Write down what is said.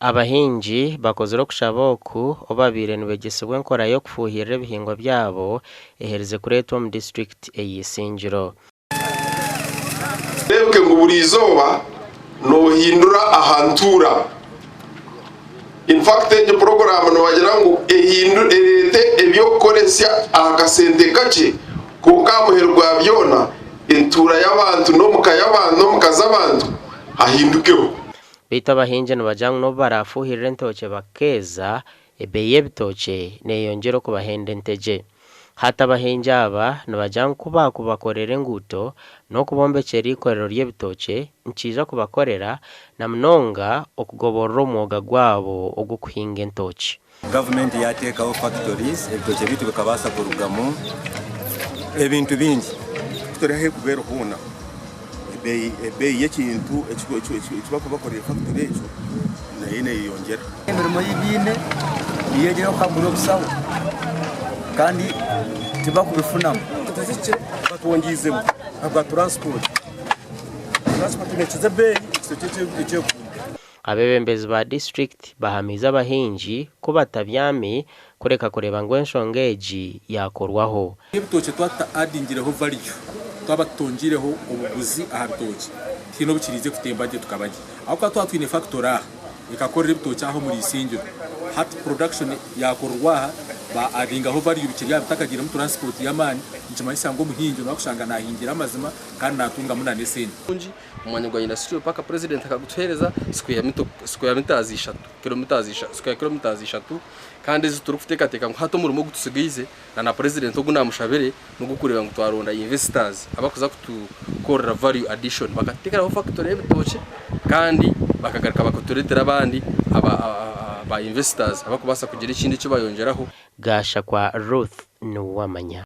Abahingi bakozero kushaboku obabire nibegesebwe nkora yo kufuhirira ebihingwa byabo ehereze kuri Tom district ey'Isingiro. Rebwe ngo burizoba no hindura ahantura. In fact the program no wagira ngo ehindurete ebyo koresya Agacencwire ko kamuherwa byona entura y'abantu no mukayabantu no mukazabantu ahindukeho. Bita abahingi nibajya no barafuhirira entoke bakeza ky'ebitookye neyongera kubahenda enteje. Hata abahingi aba nibajya kubakorera enguuto no kubombekyera ikorero ry'ebitookye nkiza kubakorera na mnonga okugoborera omwoga gwabo ogw'okuhinga entookye. Gavumenti yateekaho factories ebitookye bitu bikabasa kurugamo ebintu bingi turehe kubera hona ebeyi y'ekintu ekibakorera factory ekyo nayo neyongera emirimo y'ibine yegera okagura obusawo kandi tibakubifunamu tuzice batwongizemo abwa transport nekize beyi ekyo. Abebembezi ba district bahamiza abahingi ko batabyame kureka kureba ngo enshonga egi yakorwaho. Ebitookye twata adingireho value twabatongireho obuguzi aha bitookye kino bukirize kutembaje tukabaje ahubwo twatwine factory ikakorera ebitookye aho muri Isingiro hat production yakorwa ba adingaho value bikiriya bitakagira mu transport y'amani njima isango muhingi no kushanga nahingira amazima kandi natunga munane sente umwanya gwa industry paka president akagutereza square meters 3 kilometers 3 kandi zituru kutekateka ngo hato muri mo gutusigize na president ogunamushabere no gukureba ngo twaronda investors abakuza kutukorera value addition bakatekera factory y'ebitookye kandi bakagaruka bakotoretera abandi aba investors abakubasa kugira ikindi cyo bayongeraho. Gasha kwa Ruth Nuwamanya.